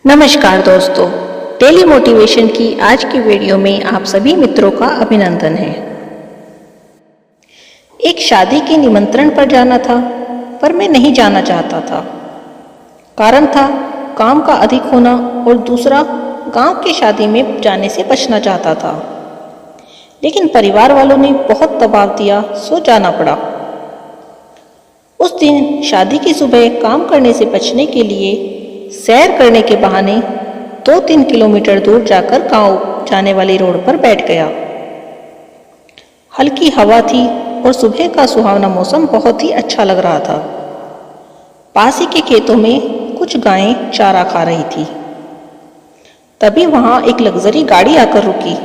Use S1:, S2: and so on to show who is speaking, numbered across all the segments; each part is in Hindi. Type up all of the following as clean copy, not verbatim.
S1: नमस्कार दोस्तों, डेली मोटिवेशन की आज की वीडियो में आप सभी मित्रों का अभिनंदन है। एक शादी के निमंत्रण पर जाना था, पर मैं नहीं जाना चाहता था। कारण था काम का अधिक होना और दूसरा गांव की शादी में जाने से बचना चाहता था। लेकिन परिवार वालों ने बहुत दबाव दिया, सो जाना पड़ा। उस दिन शादी की सुबह काम करने से बचने के लिए सैर करने के बहाने 2-3 किलोमीटर दूर जाकर गांव जाने वाली रोड पर बैठ गया। हल्की हवा थी और सुबह का सुहावना मौसम बहुत ही अच्छा लग रहा था। पास ही के खेतों में कुछ गायें चारा खा रही थी। तभी वहां एक लग्जरी गाड़ी आकर रुकी।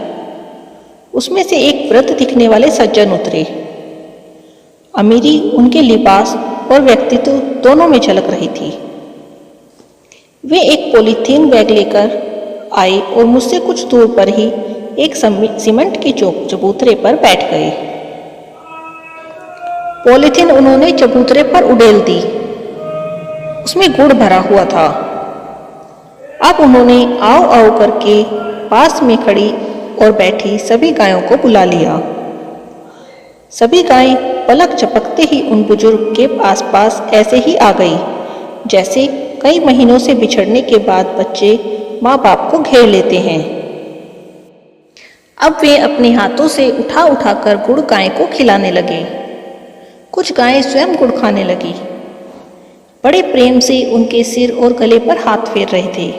S1: उसमें से एक वृद्ध दिखने वाले सज्जन उतरे। अमीरी उनके लिबास और व्यक्तित्व दोनों में झलक रही थी। वे एक पॉलीथीन बैग लेकर आए और मुझसे कुछ दूर पर ही एक सीमेंट के चबूतरे पर बैठ गए। पॉलीथीन उन्होंने चबूतरे पर उड़ेल दी। उसमें गुड़ भरा हुआ था। अब उन्होंने आओ आओ करके पास में खड़ी और बैठी सभी गायों को बुला लिया। सभी गायें पलक झपकते ही उन बुजुर्ग के आसपास ऐसे ही आ गई जैसे कई महीनों से बिछड़ने के बाद बच्चे माँ बाप को घेर लेते हैं। अब वे अपने हाथों से उठा उठा कर गुड़ गाय को खिलाने लगे। कुछ गायें स्वयं गुड़ खाने लगी। बड़े प्रेम से उनके सिर और गले पर हाथ फेर रहे थे।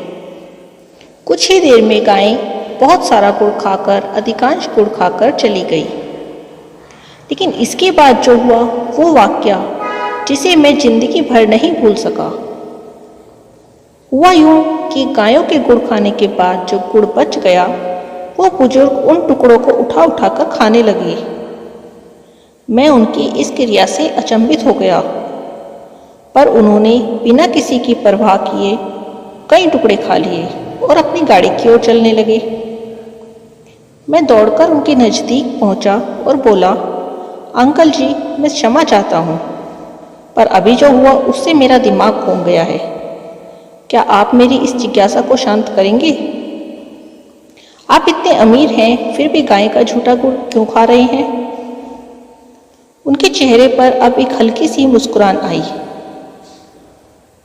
S1: कुछ ही देर में गायें बहुत सारा गुड़ खाकर अधिकांश गुड़ खाकर चली गई। लेकिन इसके बाद जो हुआ वो वाकया जिसे मैं जिंदगी भर नहीं भूल सका। हुआ यूं कि गायों के गुड़ खाने के बाद जो गुड़ बच गया वो बुजुर्ग उन टुकड़ों को उठा उठा कर खाने लगे। मैं उनकी इस क्रिया से अचंभित हो गया, पर उन्होंने बिना किसी की परवाह किए कई टुकड़े खा लिए और अपनी गाड़ी की ओर चलने लगे। मैं दौड़कर उनके नज़दीक पहुंचा और बोला, अंकल जी, मैं क्षमा चाहता हूं, पर अभी जो हुआ उससे मेरा दिमाग घूम गया है। क्या आप मेरी इस जिज्ञासा को शांत करेंगे? आप इतने अमीर हैं फिर भी गाय का झूठा गुड़ क्यों खा रहे हैं? उनके चेहरे पर अब एक हल्की सी मुस्कुराहट आई।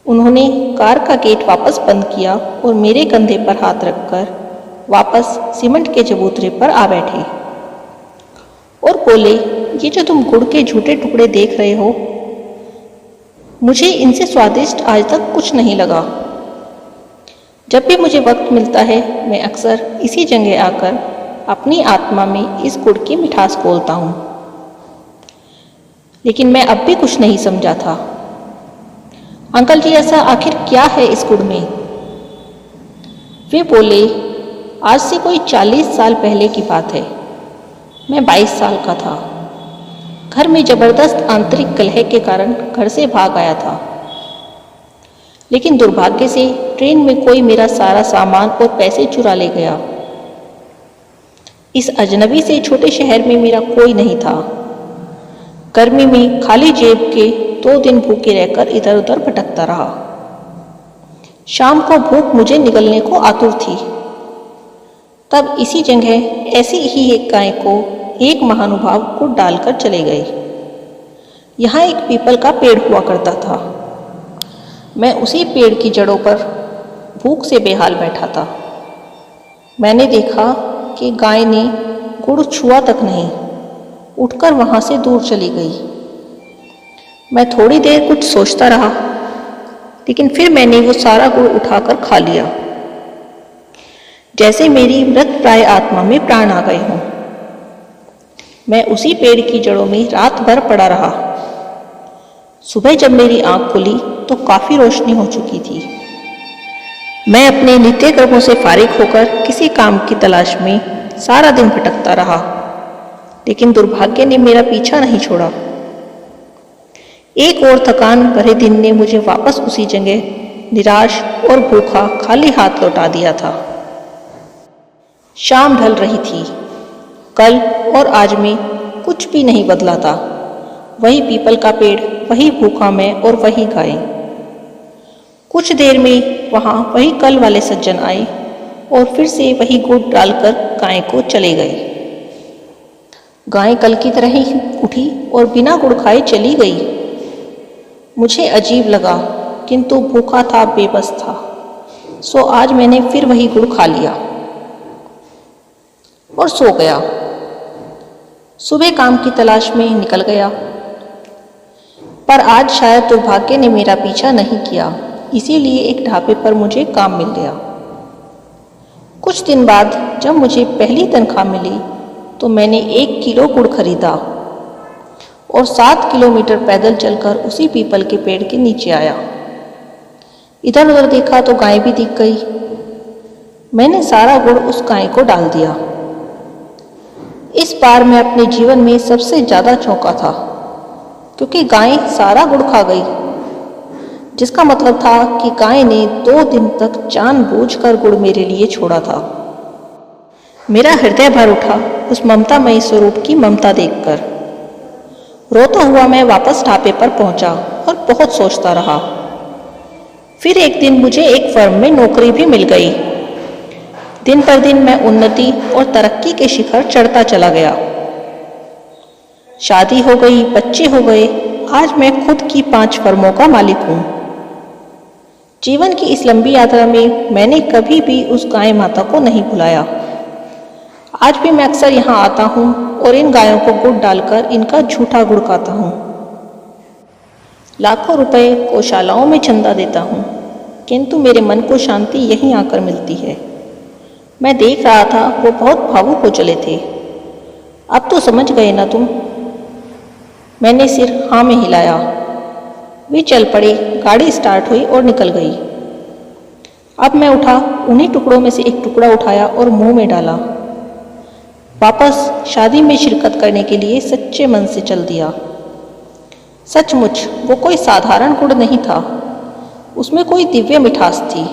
S1: उन्होंने कार का गेट वापस बंद किया और मेरे कंधे पर हाथ रखकर वापस सीमेंट के चबूतरे पर आ बैठे और बोले, ये जो तुम गुड़ के झूठे टुकड़े देख रहे हो, मुझे इनसे स्वादिष्ट आज तक कुछ नहीं लगा। जब भी मुझे वक्त मिलता है मैं अक्सर इसी जगह आकर अपनी आत्मा में इस गुड़ की मिठास घोलता हूँ। लेकिन मैं अब भी कुछ नहीं समझा था। अंकल जी, ऐसा आखिर क्या है इस गुड़ में? वे बोले, आज से कोई 40 साल पहले की बात है। मैं 22 साल का था। घर में जबरदस्त आंतरिक कलह के कारण घर से भाग आया था। लेकिन दुर्भाग्य से ट्रेन में कोई मेरा सारा सामान और पैसे चुरा ले गया। इस अजनबी से छोटे शहर में मेरा कोई नहीं था। गर्मी में खाली जेब के 2 दिन भूखे रहकर इधर उधर भटकता रहा। शाम को भूख मुझे निगलने को आतुर थी। तब इसी जगह ऐसी ही एक गाय को एक महानुभाव गुड़ डालकर चले गए। यहाँ एक पीपल का पेड़ हुआ करता था। मैं उसी पेड़ की जड़ों पर भूख से बेहाल बैठा था। मैंने देखा कि गाय ने गुड़ छुआ तक नहीं, उठकर वहाँ से दूर चली गई। मैं थोड़ी देर कुछ सोचता रहा, लेकिन फिर मैंने वो सारा गुड़ उठाकर खा लिया, जैसे मेरी मृत प्राय आत्मा में प्राण आ गए हों। मैं उसी पेड़ की जड़ों में रात भर पड़ा रहा। सुबह जब मेरी आंख खुली तो काफी रोशनी हो चुकी थी। मैं अपने नित्य कर्मों से फारिग होकर किसी काम की तलाश में सारा दिन भटकता रहा, लेकिन दुर्भाग्य ने मेरा पीछा नहीं छोड़ा। एक और थकान भरे दिन ने मुझे वापस उसी जगह निराश और भूखा खाली हाथ लौटा दिया था। शाम ढल रही थी। कल और आज में कुछ भी नहीं बदला था। वही पीपल का पेड़, वही भूखा मैं और वही गाय। कुछ देर में वहाँ वही कल वाले सज्जन आए और फिर से वही गुड़ डालकर गाय को चले गए। गाय कल की तरह ही उठी और बिना गुड़ खाए चली गई। मुझे अजीब लगा, किंतु भूखा था, बेबस था, सो आज मैंने फिर वही गुड़ खा लिया और सो गया। सुबह काम की तलाश में निकल गया, पर आज शायद दुर्भाग्य ने मेरा पीछा नहीं किया, इसीलिए एक ढाबे पर मुझे काम मिल गया। कुछ दिन बाद जब मुझे पहली तनख्वाह मिली तो मैंने 1 किलो गुड़ खरीदा और 7 किलोमीटर पैदल चलकर उसी पीपल के पेड़ के नीचे आया। इधर उधर देखा तो गाय भी दिख गई। मैंने सारा गुड़ उस गाय को डाल दिया। इस बार मैं अपने जीवन में सबसे ज़्यादा चौंका था, क्योंकि गाय सारा गुड़ खा गई, जिसका मतलब था कि गाय ने 2 दिन तक जानबूझकर गुड़ मेरे लिए छोड़ा था। मेरा हृदय भर उठा उस ममतामयी स्वरूप की ममता देखकर। रोता हुआ मैं वापस ढाबे पर पहुंचा और बहुत सोचता रहा। फिर एक दिन मुझे एक फर्म में नौकरी भी मिल गई। दिन पर दिन मैं उन्नति और तरक्की के शिखर चढ़ता चला गया। शादी हो गई, बच्चे हो गए। आज मैं खुद की 5 फर्मों का मालिक हूँ। जीवन की इस लंबी यात्रा में मैंने कभी भी उस गाय माता को नहीं भुलाया। आज भी मैं अक्सर यहाँ आता हूँ और इन गायों को गुड़ डालकर इनका झूठा गुड़ खाता हूँ। लाखों रुपए गौशालाओं में चंदा देता हूँ, किंतु मेरे मन को शांति यहीं आकर मिलती है। मैं देख रहा था वो बहुत भावुक हो चले थे। अब तो समझ गए ना तुम? मैंने सिर हाँ में हिलाया। वे चल पड़े, गाड़ी स्टार्ट हुई और निकल गई। अब मैं उठा, उन्हीं टुकड़ों में से एक टुकड़ा उठाया और मुंह में डाला। वापस शादी में शिरकत करने के लिए सच्चे मन से चल दिया। सचमुच वो कोई साधारण गुड़ नहीं था, उसमें कोई दिव्य मिठास थी,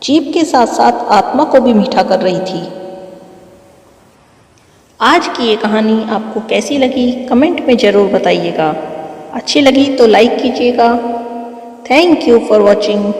S1: जीभ के साथ साथ आत्मा को भी मीठा कर रही थी। आज की ये कहानी आपको कैसी लगी कमेंट में ज़रूर बताइएगा। अच्छी लगी तो लाइक कीजिएगा। Thank you for watching.